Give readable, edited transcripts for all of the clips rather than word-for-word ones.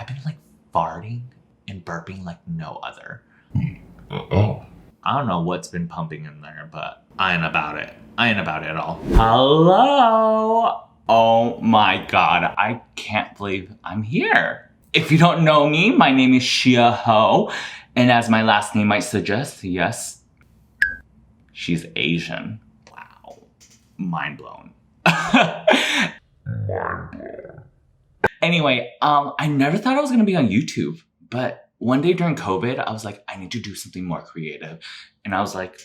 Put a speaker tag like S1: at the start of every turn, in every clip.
S1: I've been like farting and burping like no other.
S2: Oh.
S1: I don't know what's been pumping in there, but I ain't about it. I ain't about it at all. Hello. Oh my God. I can't believe I'm here. If you don't know me, my name is Shia Ho. And as my last name might suggest, yes, she's Asian. Wow. Mind blown. Anyway, I never thought I was gonna be on YouTube, but one day during COVID, I was like, I need to do something more creative. And I was like,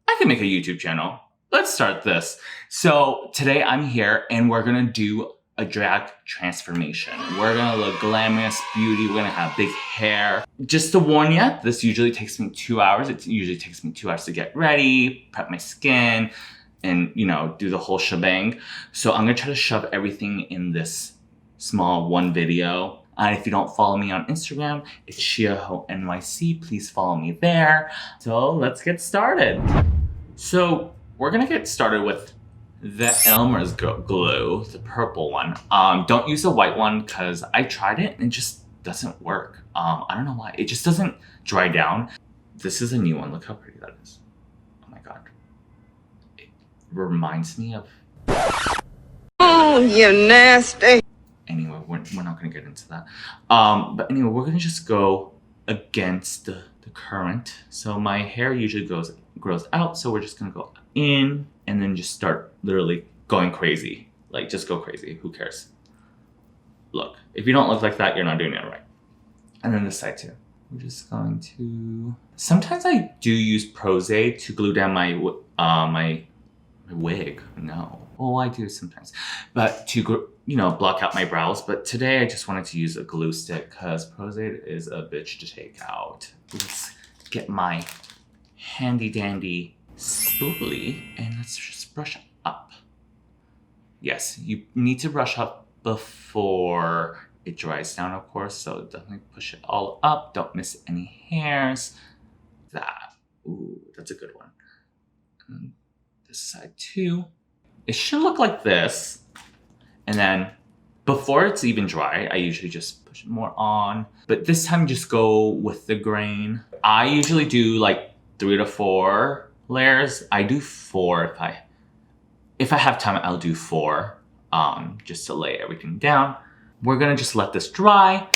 S1: I can make a YouTube channel. Let's start this. So today I'm here and we're gonna do a drag transformation. We're gonna look glamorous, beauty, we're gonna have big hair. Just to warn you, this usually takes me 2 hours. It usually takes me 2 hours to get ready, prep my skin, and do the whole shebang. So I'm gonna try to shove everything in this small one video. If you don't follow me on Instagram, it's ShiaHoNYC. Please follow me there. So let's get started. So we're gonna get started with the Elmers glue, the purple one. Don't use the white one because I tried it and it just doesn't work. I don't know why. It just doesn't dry down. This is a new one. Look how pretty that is. Oh my God. It reminds me of...
S3: Oh, you nasty.
S1: Anyway, we're not going to get into that. But anyway, we're going to just go against the current. So my hair usually grows out. So we're just going to go in and then just start literally going crazy. Like, just go crazy. Who cares? Look, if you don't look like that, you're not doing it right. And then this side too. We're just going to... Sometimes I do use Pomade to glue down my wig. No. Oh, I do sometimes. But to, block out my brows. But today I just wanted to use a glue stick because Pomade is a bitch to take out. Let's get my handy dandy spoolie and let's just brush up. Yes, you need to brush up before it dries down, of course. So definitely push it all up. Don't miss any hairs. That. Ooh, that's a good one. And this side too. It should look like this. And then before it's even dry, I usually just push it more on. But this time just go with the grain. I usually do like 3 to 4 layers. I do 4 if I have time, I'll do 4 just to lay everything down. We're gonna just let this dry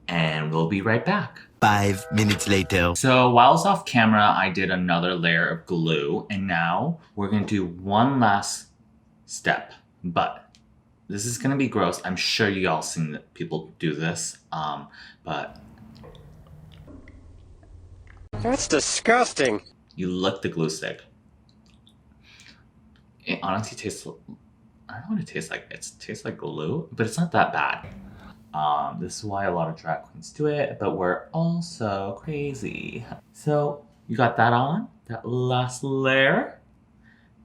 S1: and we'll be right back.
S4: 5 minutes later.
S1: So while I was off camera, I did another layer of glue and now we're gonna do one last step, but this is gonna be gross. I'm sure you all seen that people do this, but
S2: That's disgusting.
S1: you lick the glue stick. It honestly tastes, I don't know what it tastes like. It tastes like glue, but it's not that bad. This is why a lot of drag queens do it, but we're also crazy. So you got that on, that last layer,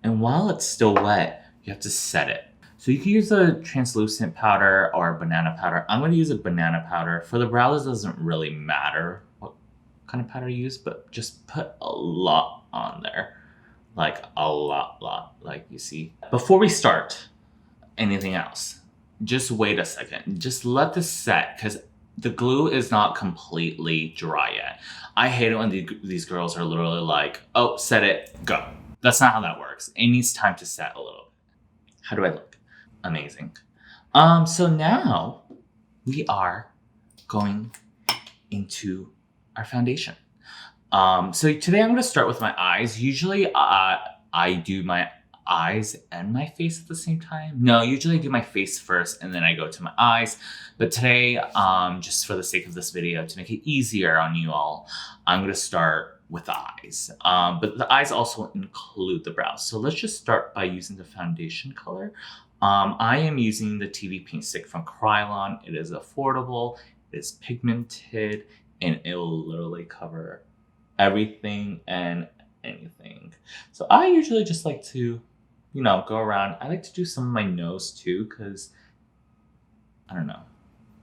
S1: and while it's still wet, you have to set it. So you can use a translucent powder or a banana powder. I'm going to use a banana powder. For the brows, it doesn't really matter what kind of powder you use, but just put a lot on there. Like a lot, like you see. Before we start anything else, just wait a second. Just let this set because the glue is not completely dry yet. I hate it when these girls are literally like, oh, set it, go. That's not how that works. It needs time to set a little bit. How do I look? Amazing. So now we are going into our foundation. So today I'm going to start with my eyes. Usually I do my eyes and my face at the same time. No, usually I do my face first and then I go to my eyes. But today, just for the sake of this video, to make it easier on you all, I'm going to start with the eyes. But the eyes also include the brows. So let's just start by using the foundation color. I am using the TV paint stick from Kryolan. It is affordable, it is pigmented, and it will literally cover everything and anything. So I usually just like to, go around. I like to do some of my nose too, because, I don't know,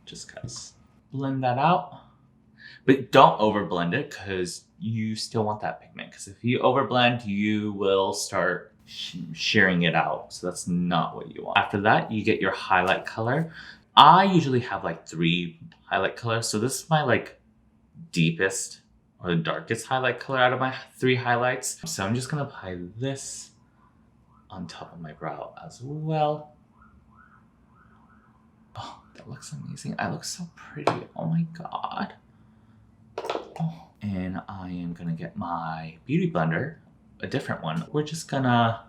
S1: just because. Blend that out. But don't overblend it because you still want that pigment. Because if you overblend, you will start shearing it out. So that's not what you want. After that, you get your highlight color. I usually have like 3 highlight colors. So this is my like deepest or the darkest highlight color out of my 3 highlights. So I'm just gonna apply this on top of my brow as well. Oh, that looks amazing. I look so pretty. Oh my god. Oh. And I am gonna get my beauty blender, a different one. We're just gonna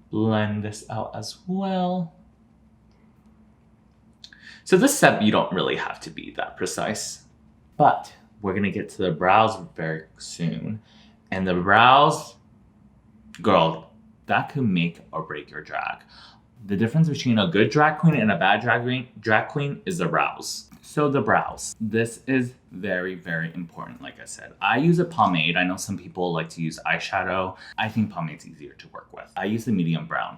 S1: blend this out as well. So this step, you don't really have to be that precise, but we're gonna get to the brows very soon. And the brows, girl, that could make or break your drag. The difference between a good drag queen and a bad drag queen is the brows. So the brows, this is very, very important. Like I said, I use a pomade. I know some people like to use eyeshadow. I think pomade's easier to work with. I use the medium brown.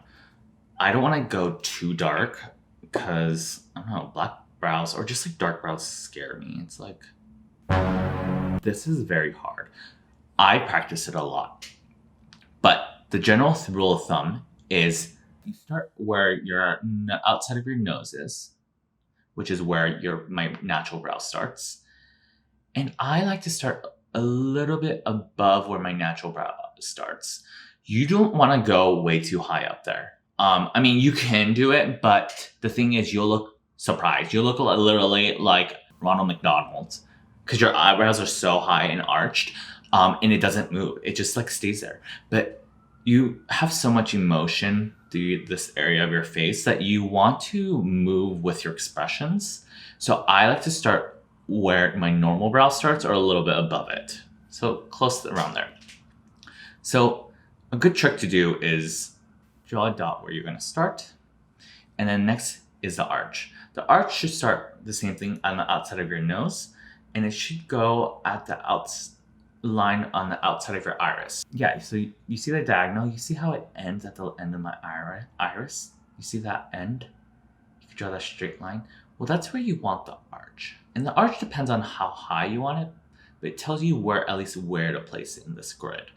S1: I don't want to go too dark because, I don't know, black brows or just like dark brows scare me. It's like, this is very hard. I practice it a lot. But the general rule of thumb is you start where your outside of your nose is, which is where my natural brow starts. And I like to start a little bit above where my natural brow starts. You don't want to go way too high up there. I mean, you can do it, but the thing is you'll look surprised. You'll look literally like Ronald McDonald because your eyebrows are so high and arched, and it doesn't move. It just like stays there. But you have so much emotion through this area of your face that you want to move with your expressions. So I like to start where my normal brow starts or a little bit above it. So close around there. So a good trick to do is draw a dot where you're gonna start. And then next is the arch. The arch should start the same thing on the outside of your nose, and it should go at the line on the outside of your iris. Yeah, so you see the diagonal, you see how it ends at the end of my iris? You see that end? You can draw that straight line. Well, that's where you want the arch. And the arch depends on how high you want it, but it tells you at least where to place it in this grid.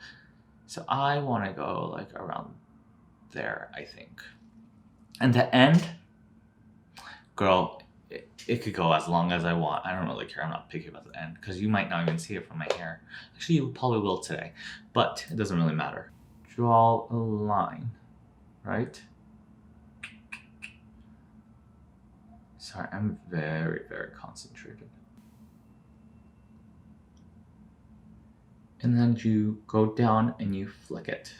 S1: So I want to go like around there, I think. And the end, girl, it could go as long as I want. I don't really care. I'm not picky about the end because you might not even see it from my hair. Actually, you probably will today, but it doesn't really matter. Draw a line, right? Sorry, I'm very, very concentrated. And then you go down and you flick it.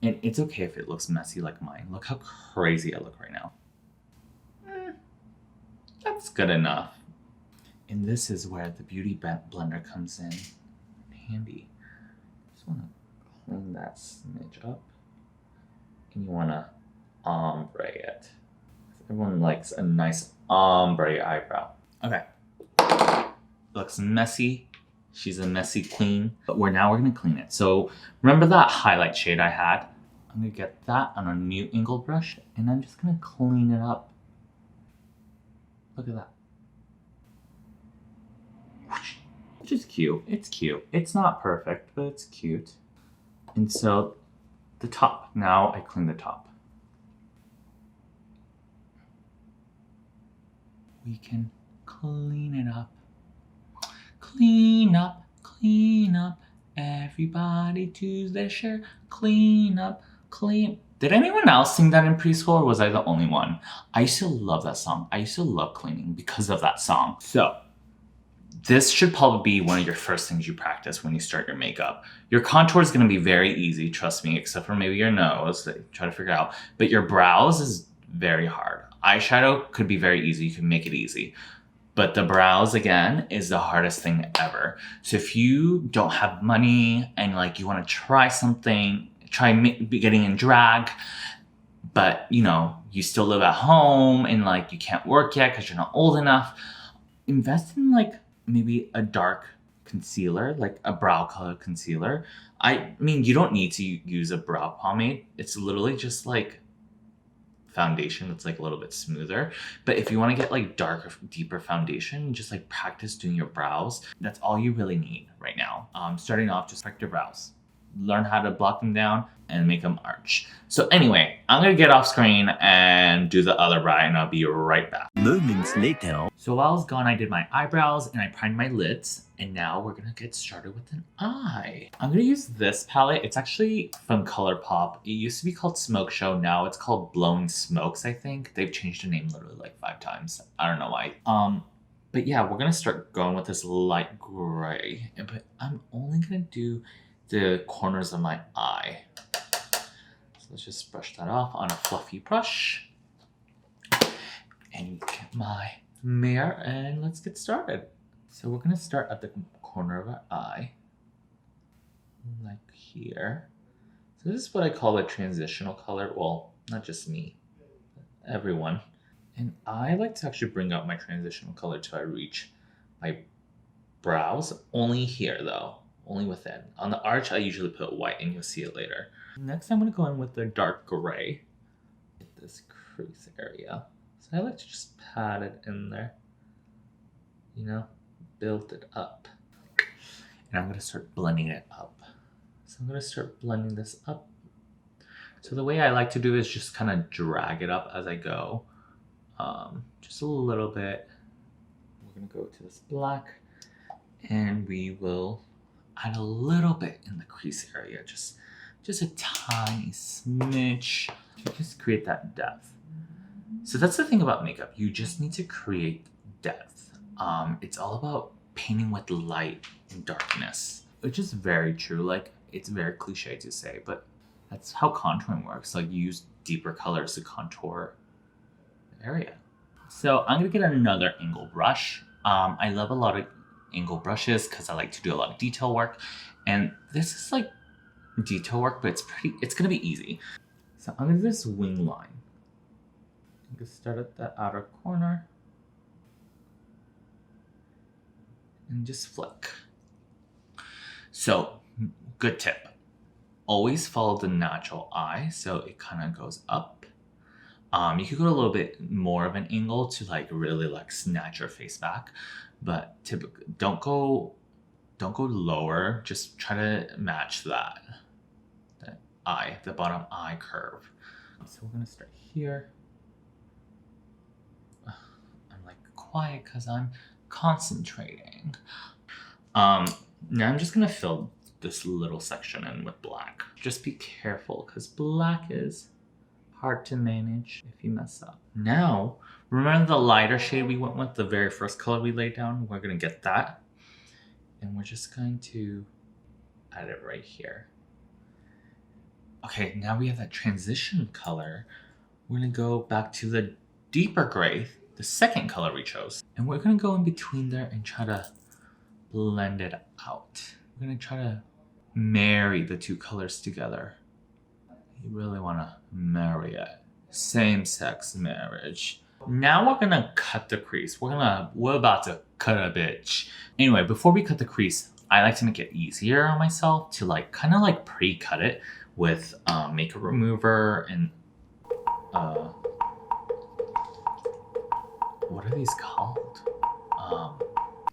S1: And it's okay if it looks messy like mine. Look how crazy I look right now. That's good enough. And this is where the beauty blender comes in handy. Just want to clean that smidge up. And you want to ombre it. Everyone likes a nice ombre eyebrow. Okay. Looks messy. She's a messy queen. But now we're going to clean it. So remember that highlight shade I had? I'm going to get that on a new angled brush. And I'm just going to clean it up. Look at that. Which is cute. It's cute. It's not perfect, but it's cute. And so the top. Now I clean the top. We can clean it up. Clean up, clean up. Everybody to their share. Clean up, clean. Did anyone else sing that in preschool, or was I the only one? I used to love that song. I used to love cleaning because of that song. So this should probably be one of your first things you practice when you start your makeup. Your contour is going to be very easy, trust me, except for maybe your nose that you try to figure out. But your brows is very hard. Eyeshadow could be very easy. You can make it easy. But the brows, again, is the hardest thing ever. So if you don't have money and like you want to try something, try getting in drag, but you know, you still live at home and like you can't work yet because you're not old enough, invest in like maybe a dark concealer, like a brow color concealer. I mean, you don't need to use a brow pomade. It's literally just like foundation that's like a little bit smoother. But if you want to get like darker, deeper foundation, just like practice doing your brows. That's all you really need right now. Starting off, just correct your brows. learn how to block them down and make them arch. So anyway, I'm gonna get off screen and do the other brow, and I'll be right back.
S4: Moments later.
S1: So while I was gone, I did my eyebrows and I primed my lids, and now we're gonna get started with an eye. I'm gonna use this palette. It's actually from Colourpop. It used to be called Smoke Show. Now it's called Blowin Smokes, I think. They've changed the name literally like 5 times. I don't know why. But yeah, we're gonna start going with this light gray. But I'm only gonna do the corners of my eye. So let's just brush that off on a fluffy brush. And get my mirror and let's get started. So we're gonna start at the corner of our eye, like here. So this is what I call a transitional color. Well, not just me, everyone. And I like to actually bring out my transitional color till I reach my brows. Only here though, only within. On the arch, I usually put white and you'll see it later. Next, I'm gonna go in with the dark gray at this crease area. So I like to just pat it in there, you know, build it up. And I'm gonna start blending it up. So I'm gonna start blending this up. So the way I like to do is just kind of drag it up as I go. Just a little bit. We're gonna go to this black and we will add a little bit in the crease area, just a tiny smidge to just create that depth. So that's the thing about makeup. You just need to create depth. It's all about painting with light and darkness, which is very true. Like, it's very cliche to say, but that's how contouring works. Like, you use deeper colors to contour the area. So I'm gonna get another angle brush. I love a lot of angle brushes because I like to do a lot of detail work. And this is like detail work, but it's gonna be easy. So I'm gonna do this wing line. I'm gonna start at the outer corner and just flick. So, good tip. Always follow the natural eye so it kind of goes up. You could go a little bit more of an angle to like really like snatch your face back, but typically don't go lower. Just try to match the bottom eye curve. So we're gonna start here. I'm like quiet because I'm concentrating. Now I'm just gonna fill this little section in with black. Just be careful because black is hard to manage if you mess up. Now, remember the lighter shade we went with, the very first color we laid down? We're gonna get that. And we're just going to add it right here. Okay, now we have that transition color. We're gonna go back to the deeper gray, the second color we chose. And we're gonna go in between there and try to blend it out. We're gonna try to marry the two colors together. You really wanna marry it. Same-sex marriage. Now we're gonna cut the crease. We're about to cut a bitch. Anyway, before we cut the crease, I like to make it easier on myself to like kind of like pre-cut it with makeup remover and what are these called?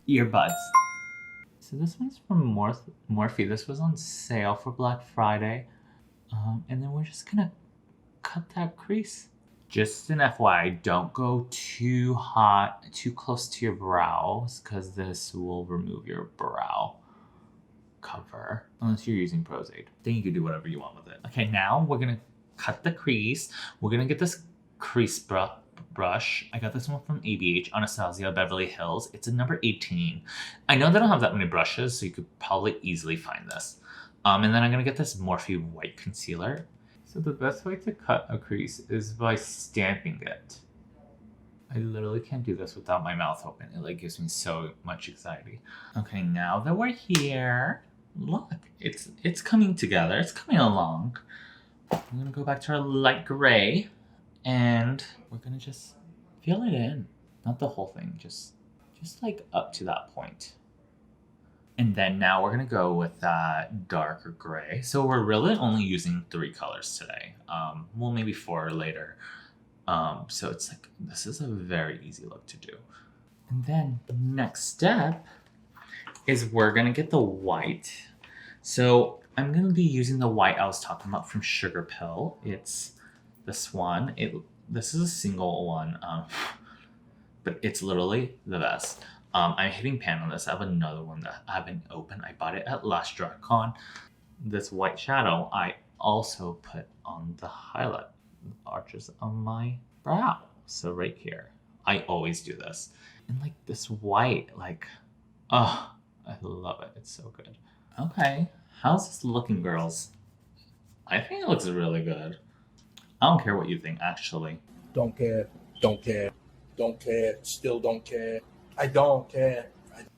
S1: Earbuds. So this one's from Morphe. This was on sale for Black Friday. And then we're just gonna cut that crease. Just an FYI, don't go too close to your brows because this will remove your brow cover. Unless you're using Prosade. Then you can do whatever you want with it. Okay, now we're gonna cut the crease. We're gonna get this crease brush. I got this one from ABH, Anastasia, Beverly Hills. It's a number 18. I know they don't have that many brushes, so you could probably easily find this. And then I'm gonna get this Morphe white concealer. So the best way to cut a crease is by stamping it. I literally can't do this without my mouth open. It like gives me so much anxiety. Okay, now that we're here, look, it's coming together. It's coming along. I'm gonna go back to our light gray and we're gonna just fill it in. Not the whole thing, just like up to that point. And then now we're gonna go with that darker gray. So we're really only using 3 colors today. Well, maybe 4 later. So it's like, this is a very easy look to do. And then the next step is we're gonna get the white. So I'm going to be using the white I was talking about from Sugar Pill. It's this one. This is a single one, but it's literally the best. I'm hitting pan on this. I have another one that I haven't opened. I bought it at last DragCon. This white shadow I also put on the highlight arches on my brow. So right here. I always do this. And like this white, like, oh, I love it. It's so good. Okay, how's this looking, girls? I think it looks really good. I don't care what you think, actually.
S5: Don't care, don't care, don't care, still don't care. I don't care.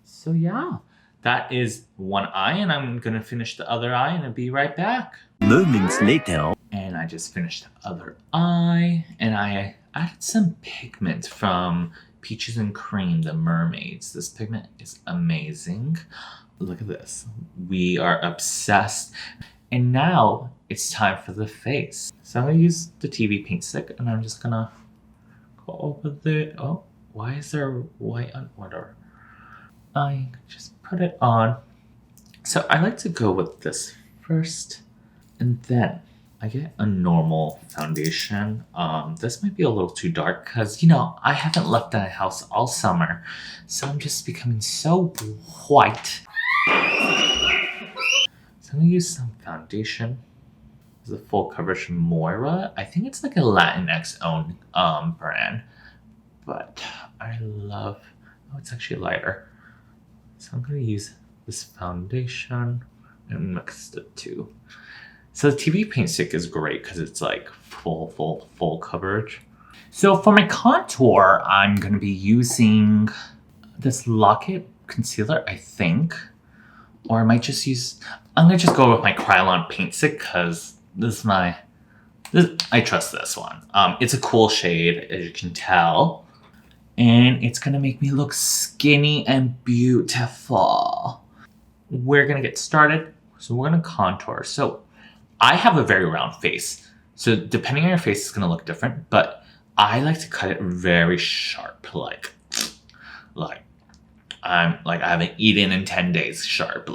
S1: So yeah, that is one eye, and I'm gonna finish the other eye and I'll be right back.
S4: Moments later.
S1: And I just finished the other eye, and I added some pigment from Peaches and Cream, the Mermaids. This pigment is amazing. Look at this. We are obsessed. And now it's time for the face. So I'm gonna use the TV paint stick, and I'm just gonna go over the, oh, why is there white on order? I just put it on. So I like to go with this first, and then I get a normal foundation. This might be a little too dark because, you know, I haven't left the house all summer. So I'm just becoming so white. So I'm gonna use some foundation. This is a full coverage Moira. I think it's like a Latinx owned brand. But I love, oh, it's actually lighter. So I'm gonna use this foundation and mix the two. So the TV paint stick is great because it's like full coverage. So for my contour, I'm gonna be using this Locket concealer, I think. Or I might just use, I'm gonna just go with my Kryolan paint stick because I trust this one. It's a cool shade, as you can tell. And it's gonna make me look skinny and beautiful. We're gonna get started. So we're gonna contour. So I have a very round face. So depending on your face, it's gonna look different, but I like to cut it very sharp, like I haven't eaten in 10 days sharp.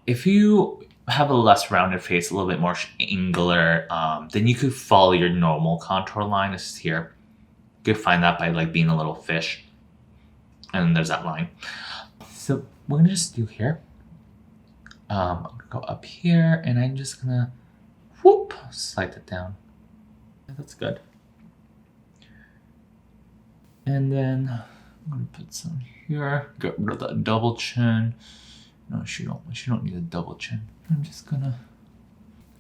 S1: If you have a less rounded face, a little bit more angular, then you could follow your normal contour line. It's here. You could find that by like being a little fish. And then there's that line. So we're gonna just do here. I'm gonna go up here and I'm just gonna whoop, slide it down. That's good. And then I'm gonna put some here. Get rid of that double chin. No, she don't need a double chin. I'm just gonna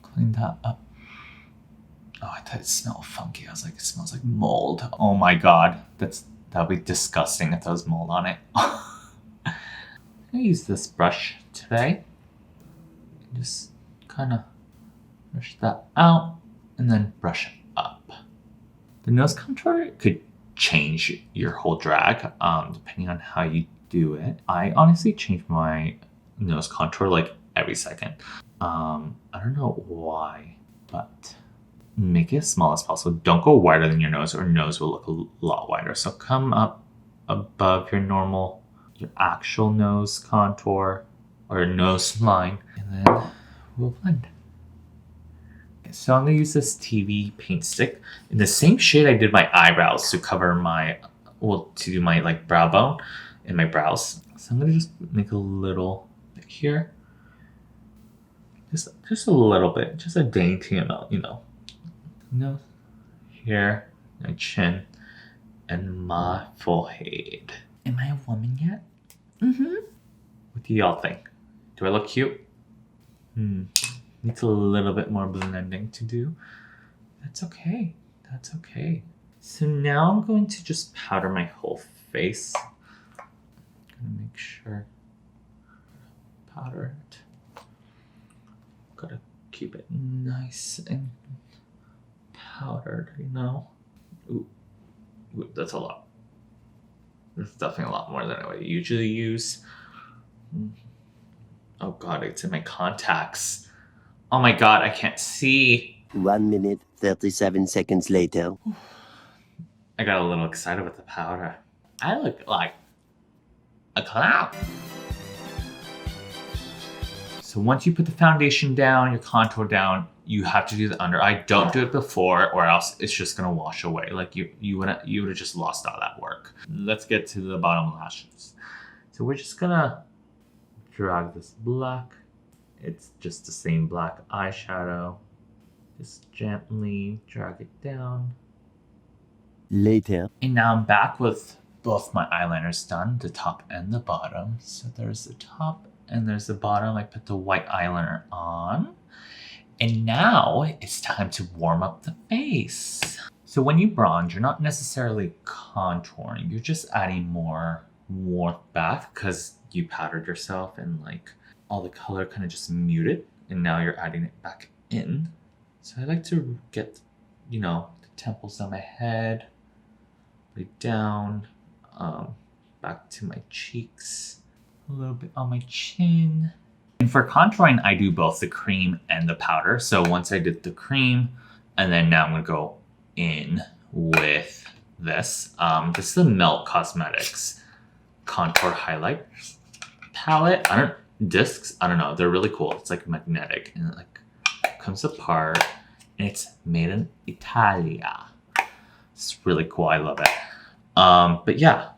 S1: clean that up. Oh, I thought it smelled funky. I was like, it smells like mold. Oh my god, that'd be disgusting if there was mold on it. I'm gonna use this brush today. Just kind of brush that out and then brush it up. The nose contour could change your whole drag depending on how you do it. I honestly change my nose contour like every second. I don't know why, but make it as small as possible. Don't go wider than your nose, or nose will look a lot wider. So come up above your actual nose contour or nose line, and then we'll blend. So I'm gonna use this TV paint stick in the same shade I did my eyebrows to cover my, to do my like brow bone in my brows. So I'm gonna just make a little bit here. Just a little bit, just a dainty amount, you know. Nose, here, my chin, and my forehead. Am I a woman yet? Mm-hmm. What do y'all think? Do I look cute? Needs a little bit more blending to do. That's okay. That's okay. So now I'm going to just powder my whole face. I'm gonna make sure. Powder it. Gotta keep it nice and powdered, you know? Ooh, that's a lot. That's definitely a lot more than I would usually use. Oh god, it's in my contacts. Oh my god, I can't see.
S4: 1 minute, 37 seconds later.
S1: I got a little excited with the powder. I look like a clown. So once you put the foundation down, your contour down, you have to do the under. I don't do it before, or else it's just gonna wash away. Like you would have just lost all that work. Let's get to the bottom lashes. So we're just gonna drag this black. It's just the same black eyeshadow. Just gently drag it down.
S4: Later.
S1: And now I'm back with both my eyeliners done, the top and the bottom. So there's the top and there's the bottom. I put the white eyeliner on. And now it's time to warm up the face. So when you bronze, you're not necessarily contouring. You're just adding more warmth back because you powdered yourself and like all the color kind of just muted. And now you're adding it back in. So I like to get, you know, the temples on my head, way down, back to my cheeks, a little bit on my chin. And for contouring, I do both the cream and the powder. So once I did the cream, and then now I'm gonna go in with this. This is the Melt Cosmetics Contour Highlight Palette. Discs, I don't know, they're really cool. It's like magnetic and it like comes apart and it's made in Italia. It's really cool, I love it. But yeah,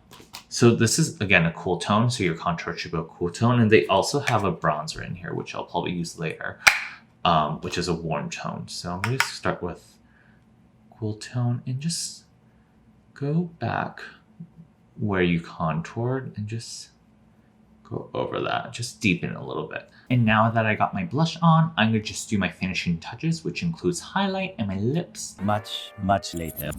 S1: so this is again a cool tone, so your contour should go cool tone, and they also have a bronzer in here, which I'll probably use later, which is a warm tone. So I'm gonna start with cool tone and just go back where you contoured and just go over that, just deepen it a little bit. And now that I got my blush on, I'm gonna just do my finishing touches, which includes highlight and my lips.
S4: Much, much later.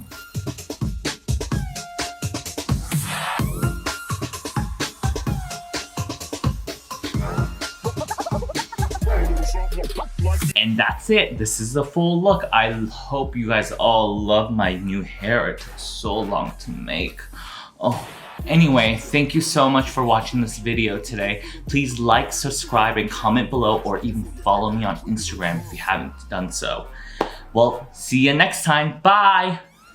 S1: And that's it. This is the full look. I hope you guys all love my new hair. It took so long to make. Oh. Anyway, thank you so much for watching this video today. Please like, subscribe, and comment below, or even follow me on Instagram if you haven't done so. Well, see you next time. Bye!